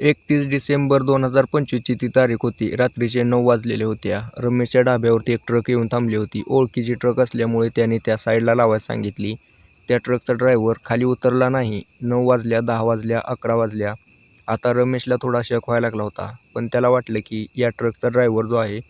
31 डिसेंबर 2025ची ती तारीख होती. रात्रीचे 9 वाजलेले होत्या. रमेशच्या ढाब्यावरती एक ट्रक येऊन थांबली होती. ओळखीची ट्रक असल्यामुळे त्याने त्या साईडला लावायला सांगितली. त्या ट्रकचा ड्रायव्हर खाली उतरला नाही. 9 वाजल्या, 10 वाजल्या, 11 वाजल्या. आता रमेशला थोडा शक व्हायला लागला होता. पण त्याला वाटलं की या ट्रकचा ड्रायव्हर जो आहे,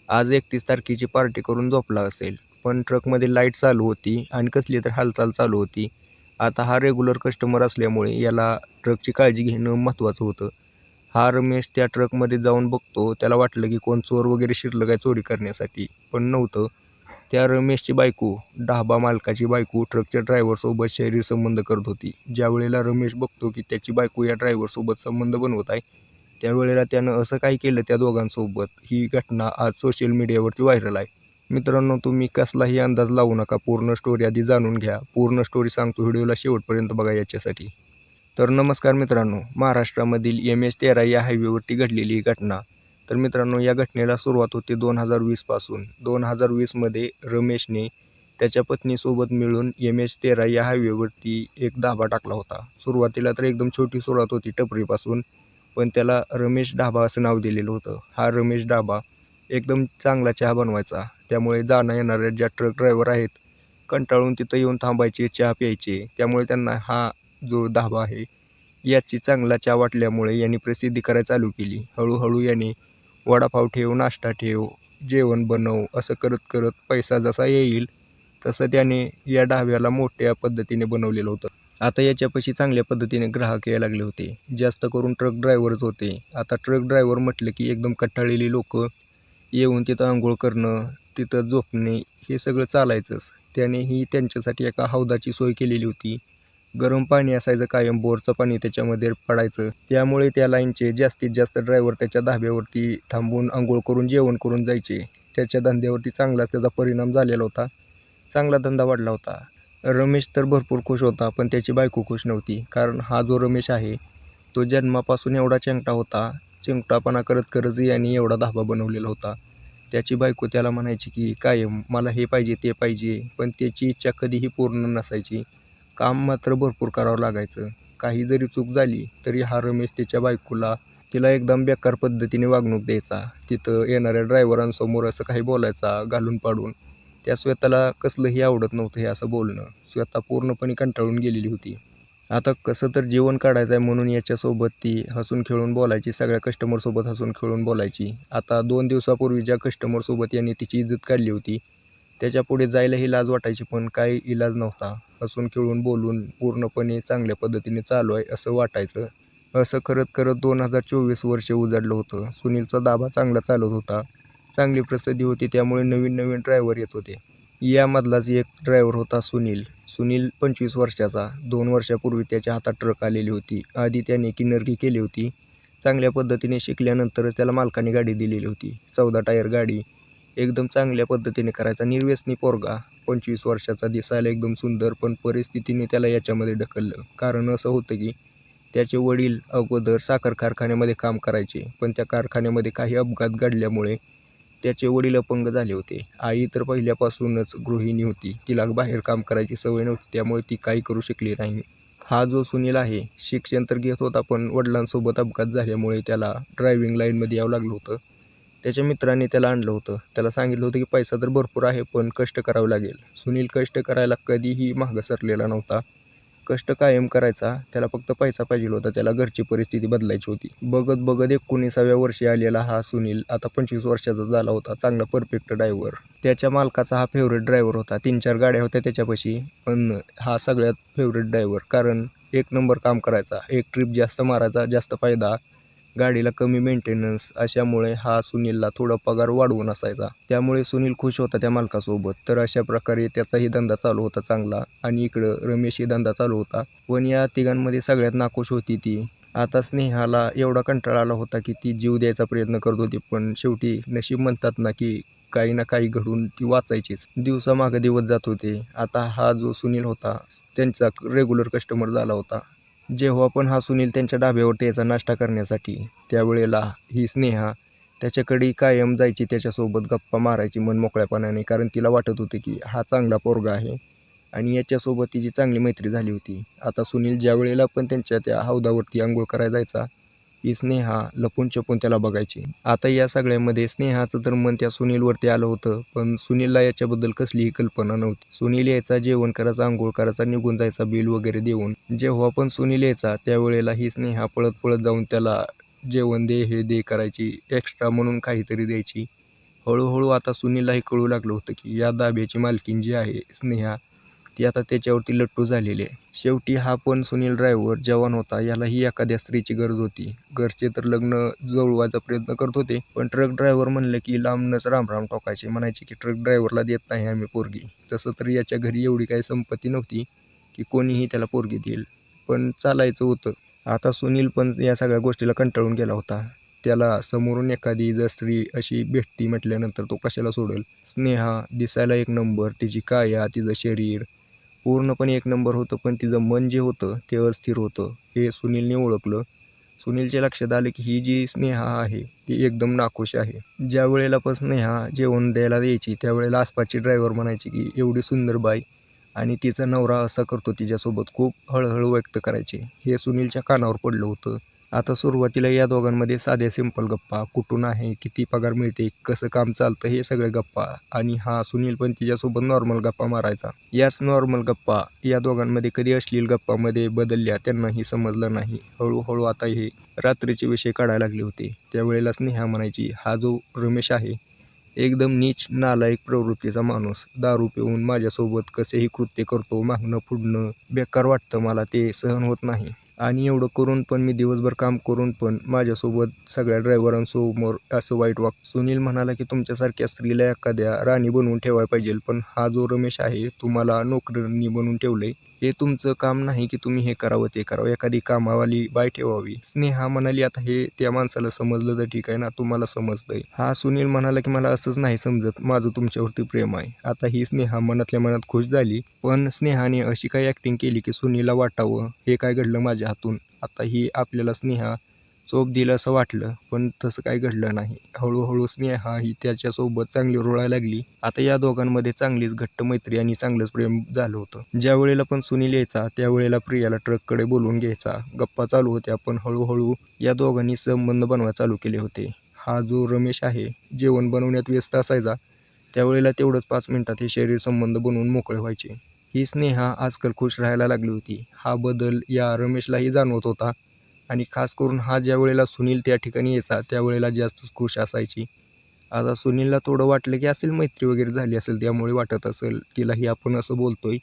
आज 31 तारखेची पार्टी करून झोपला असेल. पण ट्रकमध्ये लाईट चालू होती आणि कसली तर हालचाल चालू होती. आता हा रेग्युलर कस्टमर असल्यामुळे याला ट्रकची काळजी घेणं महत्त्वाचं होतं. हा रमेश त्या ट्रकमध्ये जाऊन बघतो. त्याला वाटलं की कोण चोर वगैरे शिरलं काय चोरी करण्यासाठी, पण नव्हतं. त्या रमेशची बायको, ढाबा मालकाची बायको ट्रकच्या ड्रायव्हरसोबत शरीरसंबंध करत होती. ज्यावेळेला रमेश बघतो की त्याची बायको या ड्रायव्हरसोबत संबंध बनवत आहे, त्यावेळेला त्यानं असं काय केलं त्या दोघांसोबत, ही घटना आज सोशल मीडियावरती व्हायरल आहे. मित्रांनो, तुम्ही कसलाही अंदाज लावू नका. पूर्ण स्टोरी आधी जाणून घ्या. पूर्ण स्टोरी सांगतो, व्हिडिओला शेवटपर्यंत बघा याच्यासाठी. तर नमस्कार मित्रांनो, महाराष्ट्रामधील MS-13 या हायवेवरती घडलेली ही घटना. तर मित्रांनो, या घटनेला सुरुवात होते 2020 पासून. 2020मध्ये रमेशने त्याच्या पत्नीसोबत मिळून MS-13 या हायवेवरती एक ढाबा टाकला होता. सुरुवातीला तर एकदम छोटी सुरुवात होती टपरीपासून, पण त्याला रमेश ढाबा असं नाव दिलेलं होतं. हा रमेश ढाबा एकदम चांगला चहा बनवायचा. त्यामुळे जाणं येणाऱ्या ज्या ट्रक ड्रायव्हर आहेत, कंटाळून तिथं येऊन थांबायचे, चहा प्यायचे. त्यामुळे त्यांना हा जो ढाबा आहे, याची चांगला चहा वाटल्यामुळे यांनी प्रसिद्धी करायला चालू केली. हळूहळू याने वडापाव ठेव, नाश्ता ठेव, जेवण बनव असं करत करत पैसा जसा येईल तसं त्याने या ढाब्याला मोठ्या पद्धतीने बनवलेलं होतं. आता याच्यापाशी चांगल्या पद्धतीने ग्राहक यायला लागले होते. जास्त करून ट्रक ड्रायव्हरच होते. आता ट्रक ड्रायव्हर म्हटलं की एकदम कंटाळलेली लोकं येऊन तिथं अंघोळ करणं, तिथं झोपणे हे सगळं चालायचंच. त्यानेही त्यांच्यासाठी एका हौदाची सोय केलेली होती. गरम पाणी असायचं कायम, बोरचं पाणी त्याच्यामध्ये पडायचं. त्यामुळे त्या लाईनचे जास्तीत जास्त ड्रायव्हर त्याच्या धाब्यावरती थांबून अंघोळ करून जेवण करून जायचे. त्याच्या धंद्यावरती चांगलाच त्याचा परिणाम झालेला होता. चांगला धंदा वाढला होता. रमेश तर भरपूर खुश होता, पण त्याची बायको खुश नव्हती. कारण हा जो रमेश आहे, तो जन्मापासून एवढा चेंगटा होता. चिमटापणा करत करत याने एवढा धाबा बनवलेला होता. त्याची बायको त्याला म्हणायची की कायम मला हे पाहिजे, ते पाहिजे, पण त्याची इच्छा कधीही पूर्ण नसायची. काम मात्र भरपूर करावं लागायचं. काही जरी चूक झाली तरी हा रमेश त्याच्या बायकोला तिला एकदम बेकार पद्धतीने वागणूक द्यायचा. तिथं येणाऱ्या ड्रायव्हरांसमोर असं काही बोलायचा घालून पाडून. त्या स्वतःला कसलंही आवडत नव्हतं हे असं बोलणं. स्वतः पूर्णपणे कंटाळून गेलेली होती. आता कसं तर जीवन काढायचं आहे म्हणून याच्यासोबत ती हसून खेळून बोलायची. सगळ्या कस्टमरसोबत हसून खेळून बोलायची. आता 2 दिवसापूर्वी ज्या कस्टमरसोबत यांनी तिची इज्जत काढली होती, त्याच्यापुढे जायलाही लाज वाटायची, पण काही इलाज नव्हता. हसून खेळून बोलून पूर्णपणे चांगल्या पद्धतीने चालू आहे असं वाटायचं. असं करत करत 2024 वर्ष उजाडलं होतं. सुनीलचा धाबा चांगला चालत होता. चांगली प्रसिद्धी होती, त्यामुळे नवीन नवीन ड्रायव्हर येत होते. यामधलाच एक ड्रायव्हर होता सुनील. सुनील 25 वर्षाचा. 2 वर्षापूर्वी त्याच्या हातात ट्रक आलेली होती. आधी त्याने किन्नरकी केली होती. चांगल्या पद्धतीने शिकल्यानंतरच त्याला मालकाने गाडी दिलेली होती. 14 टायर गाडी. एकदम चांगल्या पद्धतीने करायचा. निर्व्यसनी पोरगा. 25 वर्षाचा, दिसायला एकदम सुंदर, पण परिस्थितीने त्याला याच्यामध्ये ढकललं. कारण असं होतं की त्याचे वडील अगोदर साखर कारखान्यामध्ये काम करायचे, पण त्या कारखान्यामध्ये काही अपघात घडल्यामुळे त्याचे वडील अपंग झाले होते. आई तर पहिल्यापासूनच गृहिणी होती. तिला बाहेर काम करायची सवय नव्हती, त्यामुळे ती काही करू शकली नाही. हा जो सुनील आहे, शिक्षण तर घेत होता, पण वडिलांसोबत अपघात झाल्यामुळे त्याला ड्रायव्हिंग लाईनमध्ये यावं लागलं होतं. त्याच्या मित्राने त्याला आणलं होतं. त्याला सांगितलं होतं की पैसा तर भरपूर आहे, पण कष्ट करावे लागेल. सुनील कष्ट करायला कधीही मागं सरलेला नव्हता. कष्ट कायम करायचा. त्याला फक्त पैसा पाहिजे होता. त्याला घरची परिस्थिती बदलायची होती. बघत बघत 19व्या वर्षी आलेला हा सुनील आता 25 वर्षाचा झाला होता. चांगला परफेक्ट ड्रायव्हर. त्याच्या मालकाचा हा फेवरेट ड्रायव्हर होता. 3-4 गाड्या होत्या त्याच्यापाशी, पण हा सगळ्यात फेवरेट ड्रायव्हर. कारण एक नंबर काम करायचा. एक ट्रिप जास्त मारायचा, जास्त फायदा. गाडीला कमी मेंटेनन्स. अशामुळे हा सुनीलला थोडा पगार वाढवून असायचा. त्यामुळे सुनील खुश होता त्या मालकासोबत. तर अशा प्रकारे त्याचाही धंदा चालू होता चांगला. आणि इकडं रमेशही धंदा चालू होता. पण या तिघांमध्ये सगळ्यात नाखुश होती ती. आता स्नेहाला एवढा कंटाळा आला होता की ती जीव द्यायचा प्रयत्न करत होती, पण शेवटी नशीब म्हणतात ना की काही ना काही घडून ती वाचायचीच. दिवसामागे दिवस जात होते. आता हा जो सुनील होता त्यांचा रेग्युलर कस्टमर झाला होता. जेव्हा पण हा सुनील त्यांच्या ढाब्यावरती यायचा नाश्ता करण्यासाठी, त्यावेळेला ही स्नेहा त्याच्याकडे कायम जायची, त्याच्यासोबत गप्पा मारायची मनमोकळ्यापणाने. कारण तिला वाटत होते की हा चांगला पोरगा आहे आणि याच्यासोबत तिची चांगली मैत्री झाली होती. आता सुनील ज्यावेळेला पण त्यांच्या त्या हौदावरती अंघोळ करायला जायचा, की स्नेहा लपून छपून त्याला बघायची. आता या सगळ्यामध्ये स्नेहाचं तर मन त्या सुनीलवरती आलं होतं, पण सुनीलला याच्याबद्दल कसलीही कल्पना नव्हती. सुनील यायचा, जेवण करायचा, अंघोळ करायचा, निघून जायचा बिल वगैरे देऊन. जेव्हा पण सुनील यायचा त्यावेळेला ही स्नेहा पळत पळत जाऊन त्याला जेवण दे, हे दे करायची, एक्स्ट्रा म्हणून काहीतरी द्यायची. हळूहळू आता सुनीललाही कळू लागलं होतं की या धाब्याची मालकीण जी आहे स्नेहा, ती आता त्याच्यावरती लट्टू झालेली आहे. शेवटी हा पण सुनील ड्रायव्हर जवान होता, यालाही एखाद्या स्त्रीची गरज होती. घरचे तर लग्न जुळवायचा प्रयत्न करत होते, पण ट्रक ड्रायव्हर म्हणलं की लांबनच रामराम ठोकायचे. म्हणायचे की ट्रक ड्रायव्हरला देत नाही आम्ही पोरगी. तसं तर याच्या घरी एवढी काही संपत्ती नव्हती की कोणीही त्याला पोरगी देईल, पण चालायचं होतं. आता सुनील पण या सगळ्या गोष्टीला कंटाळून गेला होता. त्याला समोरून एखादी जर स्त्री अशी भेटती म्हटल्यानंतर तो कशाला सोडेल. स्नेहा दिसायला एक नंबर, तिची काया, तिचं शरीर पूर्णपणे एक नंबर होतं, पण तिचं मन जे होतं ते अस्थिर होतं. हे सुनीलने ओळखलं. सुनीलच्या लक्षात आलं की ही जी स्नेहा आहे ती एकदम नाखुश आहे. ज्या वेळेला पण स्नेहा जेवण द्यायला यायची त्यावेळेला आसपासची ड्रायव्हर म्हणायची की एवढी सुंदर बाई आणि तिचा नवरा असा करतो तिच्यासोबत, खूप हळहळ व्यक्त करायचे. हे सुनीलच्या कानावर पडलं होतं. आता सुरुवातीला या दोघांमध्ये साध्या सिंपल गप्पा, कुठून आहे, किती पगार मिळते, कसं काम चालतं, हे सगळे गप्पा. आणि हा सुनील पण तिच्यासोबत नॉर्मल गप्पा मारायचा. याच नॉर्मल गप्पा या दोघांमध्ये कधी अश्लील गप्पामध्ये बदलल्या त्यांनाही समजलं नाही. हळूहळू आता हे रात्रीचे विषय काढायला लागले होते. त्यावेळेला स्नेहा म्हणायची, हा जो रमेश आहे एकदम नीच नालायक प्रवृत्तीचा माणूस, दारू पिऊन माझ्यासोबत कसेही कृत्य करतो, मागणं पुढणं, बेकार वाटतं मला, ते सहन होत नाही. आणि एवढं करून पण मी दिवसभर काम करून पण माझ्यासोबत सगळ्या ड्रायव्हरांसमोर असं वाईट वागतो. सुनील म्हणाला की तुमच्यासारख्या स्त्रीला एखाद्या राणी बनवून ठेवायला पाहिजे, पण हा जो रमेश आहे तुम्हाला नोकरानी बनवून ठेवलंय. हे तुमचं काम नाही की तुम्ही हे करावं ते करावं, एखादी कामावाली बाय ठेवावी. स्नेहा म्हणाली, आता हे त्या माणसाला समजलं तर ठीक आहे ना, तुम्हाला समजतंय. हा सुनील म्हणाला की मला असंच नाही समजत, माझं तुमच्यावरती प्रेम आहे. आता ही स्नेहा मनातल्या मनात खुश झाली, पण स्नेहाने अशी काही ॲक्टिंग केली की सुनीलला वाटावं हे काय घडलं माझ्या हातून. आता ही आपल्याला स्नेहा चोप दिलं असं वाटलं, पण तसं काही घडलं नाही. हळूहळू स्नेहा ही त्याच्यासोबत चांगली रुळायला लागली. आता या दोघांमध्ये चांगलीच घट्ट मैत्री आणि चांगलंच प्रेम झालं होतं. ज्या वेळेला पण सुनील यायचा त्यावेळेला प्रियाला ट्रककडे बोलवून घ्यायचा. गप्पा चालू होत्या, पण हळूहळू या दोघांनी संबंध बनवायला चालू केले होते. हा जो रमेश आहे जेवण बनवण्यात व्यस्त असायचा, त्यावेळेला तेवढंच 5 मिनिटात हे शरीर संबंध बनवून मोकळे व्हायचे. ही स्नेहा आजकाल खुश राहायला लागली होती. हा बदल या रमेशलाही जाणवत होता आणि खास करून हा ज्या वेळेला सुनील त्या ठिकाणी यायचा त्यावेळेला जास्त खुश असायची. आता सुनीलला थोडं वाटलं की असेल मैत्री वगैरे झाली असेल, त्यामुळे वाटत असेल तिलाही आपण असं बोलतोय,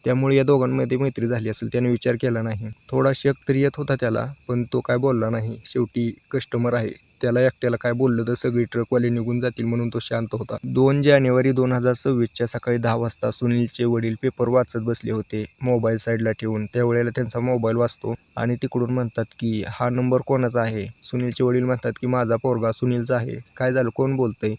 त्यामुळे या दोघांमध्ये मैत्री झाली असेल. त्याने विचार केला नाही. थोडा शक तरी येत होता त्याला, पण तो काय बोलला नाही. शेवटी कस्टमर आहे, त्याला एकट्याला काय बोललं तर सगळी ट्रकवाले निघून जातील म्हणून तो शांत होता. 2 जानेवारी 2026च्या सकाळी 10 वाजता सुनीलचे वडील पेपर वाचत बसले होते, मोबाईल साईडला ठेवून. त्यावेळेला त्यांचा मोबाईल वाजतो आणि तिकडून म्हणतात की हा नंबर कोणाचा आहे. सुनीलचे वडील म्हणतात की माझा पोरगा सुनीलचा आहे. काय झालं, कोण बोलतंय.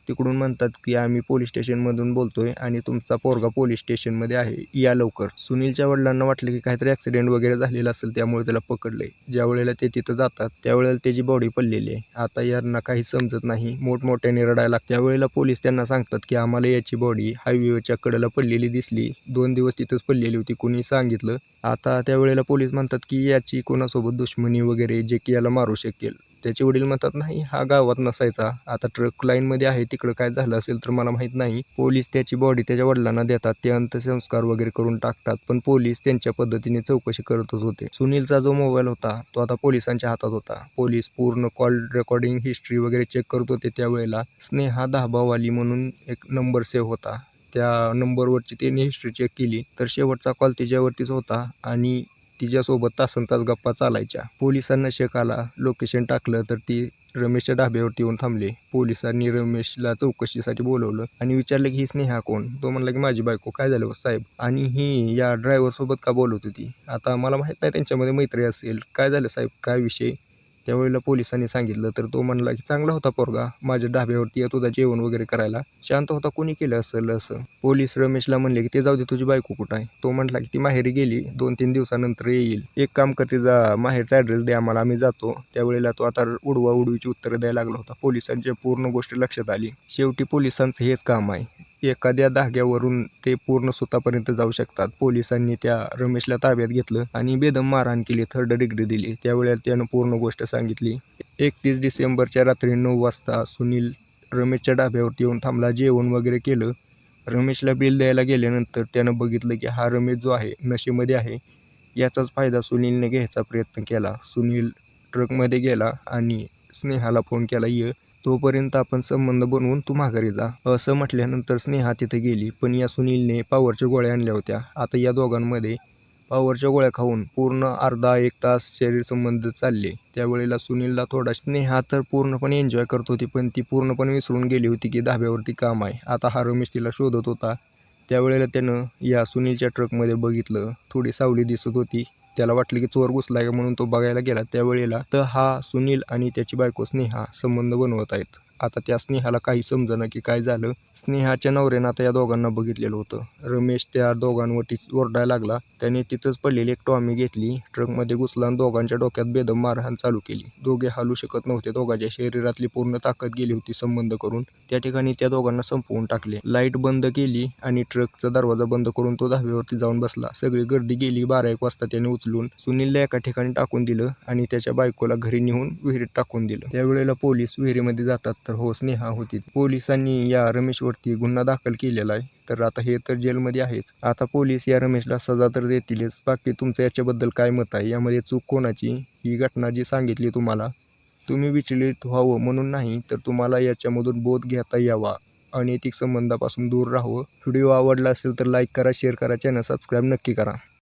तिकडून म्हणतात की आम्ही पोलीस स्टेशनमधून बोलतोय आणि तुमचा पोरगा पोलीस स्टेशनमध्ये आहे, या लवकर. सुनीलच्या वडिलांना वाटलं की काहीतरी ॲक्सिडेंट वगैरे झालेला असेल, त्यामुळे त्याला पकडलंय. ज्या वेळेला ते तिथं जातात त्यावेळेला त्याची बॉडी पडलेली आहे. आता यांना काही समजत नाही, मोठमोठ्याने रडायला लागतात. त्यावेळेला पोलीस त्यांना सांगतात की आम्हाला याची बॉडी हायवेच्या कडेला पडलेली दिसली, 2 दिवस तिथंच पडलेली होती, कुणी सांगितलं. आता त्यावेळेला पोलीस म्हणतात की याची कोणासोबत दुश्मनी वगैरे जे की याला मारू शकेल. त्याचे वडील म्हणतात नाही, हा गावात नसायचा, आता ट्रक लाईनमध्ये आहे, तिकडं काय झालं असेल तर मला माहीत नाही. पोलीस त्याची बॉडी त्याच्या वडिलांना देतात, ते अंत्यसंस्कार वगैरे करून टाकतात, पण पोलीस त्यांच्या पद्धतीने चौकशी करतच होते. सुनीलचा जो मोबाईल होता तो आता पोलिसांच्या हातात होता. पोलीस पूर्ण कॉल रेकॉर्डिंग हिस्ट्री वगैरे चेक करत होते. त्यावेळेला स्नेहा धाबावाली म्हणून एक नंबर सेव्ह होता, त्या नंबरवरची त्यांनी हिस्ट्री चेक केली तर शेवटचा कॉल तिच्यावरतीच होता आणि तिच्यासोबत तासनतास गप्पा चालायच्या. पोलिसांना शक आला, लोकेशन टाकलं तर ती रमेशच्या ढाब्यावरती येऊन थांबले. पोलिसांनी रमेशला चौकशीसाठी बोलवलं आणि विचारलं की ही स्नेहा कोण. तो म्हणला की माझी बायको. काय झालं साहेब, आणि ही या ड्रायव्हरसोबत का बोलत होती. आता मला माहीत नाही त्यांच्यामध्ये मैत्री असेल. काय झालं साहेब, काय विषय. त्यावेळेला पोलिसांनी सांगितलं तर तो म्हणला की चांगला होता पोरगा, माझ्या ढाब्यावरती येत होता जेवण वगैरे करायला, शांत होता, कोणी केलं असेल असं. पोलीस रमेशला म्हणले की ते जाऊ दे, तुझी बायको कुठं आहे. तो म्हटला की ती माहेरी गेली, 2-3 दिवसानंतर येईल. एक काम कर, तिचा माहेरचा ॲड्रेस द्या आम्हाला, आम्ही जातो. त्यावेळेला तो आता उडवाउडवीची उत्तरं द्यायला लागला होता. पोलिसांच्या पूर्ण गोष्टी लक्षात आली. शेवटी पोलिसांचं हेच काम आहे, एखाद्या धाग्यावरून ते पूर्ण सुतापर्यंत जाऊ शकतात. पोलिसांनी त्या रमेशला ताब्यात घेतलं आणि बेदम मारहाण केली, 3rd डिग्री दिली. त्यावेळेला त्यानं पूर्ण गोष्ट सांगितली. 31 डिसेंबरच्या रात्री 9 वाजता सुनील रमेशच्या ढाब्यावरती येऊन थांबला. जेवण वगैरे केलं. रमेशला बिल द्यायला गेल्यानंतर त्यानं बघितलं की हा रमेश जो आहे नशेमध्ये आहे. याचाच फायदा सुनीलने घ्यायचा प्रयत्न केला. सुनील ट्रकमध्ये गेला आणि स्नेहाला फोन केला, ये तोपर्यंत आपण संबंध बनवून तू माघारी जा, असं म्हटल्यानंतर स्नेहा तिथे गेली. पण या सुनीलने पॉवरच्या गोळ्या आणल्या होत्या. आता या दोघांमध्ये पॉवरच्या गोळ्या खाऊन पूर्ण अर्धा 1 तास शरीरसंबंध चालले. त्यावेळेला सुनीलला थोडा, स्नेहा तर पूर्णपणे एन्जॉय करत होती, पण ती पूर्णपणे विसरून गेली होती की धाब्यावरती काम आहे. आता हा रमेश तिला शोधत होता. त्यावेळेला त्यानं या सुनीलच्या ट्रकमध्ये बघितलं, थोडी सावली दिसत होती. त्याला वाटलं की चोर घुसलाय का म्हणून तो बघायला गेला. त्यावेळेला तर हा सुनील आणि त्याची बायको स्नेहा संबंध बनवत आहेत. आता त्या स्नेहाला काही समजेना की काय झालं. स्नेहाच्या नवऱ्यानं आता या दोघांना बघितलेलं होतं. रमेश त्या दोघांवरती ओरडायला लागला. त्याने तिथंच पडलेली एक टॉमी घेतली, ट्रकमध्ये घुसला आणि दोघांच्या डोक्यात बेदम मारहाण चालू केली. दोघे हालू शकत नव्हते. दोघांच्या शरीरातली पूर्ण ताकद गेली होती संबंध करून. त्या ठिकाणी त्या दोघांना संपवून टाकले. लाईट बंद केली आणि ट्रकचा दरवाजा बंद करून तो धाब्यावरती जाऊन बसला. सगळी गर्दी गेली. 12-1 वाजता त्याने उचलून सुनीलला एका ठिकाणी टाकून दिलं आणि त्याच्या बायकोला घरी नेऊन विहिरीत टाकून दिलं. त्यावेळेला पोलीस विहिरीमध्ये जातात तर हो, स्नेहा होती. पोलिसांनी या रमेशवरती गुन्हा दाखल केलेला आहे. तर आता हे तर जेलमध्ये आहेच. आता पोलीस या रमेशला सजा तर देतीलच. बाकी तुमचं याच्याबद्दल काय मत आहे? यामध्ये चूक कोणाची? ही घटना जी सांगितली तुम्हाला, तुम्ही विचलित व्हावं म्हणून नाही, तर तुम्हाला याच्यामधून बोध घेता यावा, अनैतिक संबंधापासून दूर राहावं. व्हिडिओ आवडला असेल तर लाईक करा, शेअर करा, चॅनल सबस्क्राईब नक्की करा.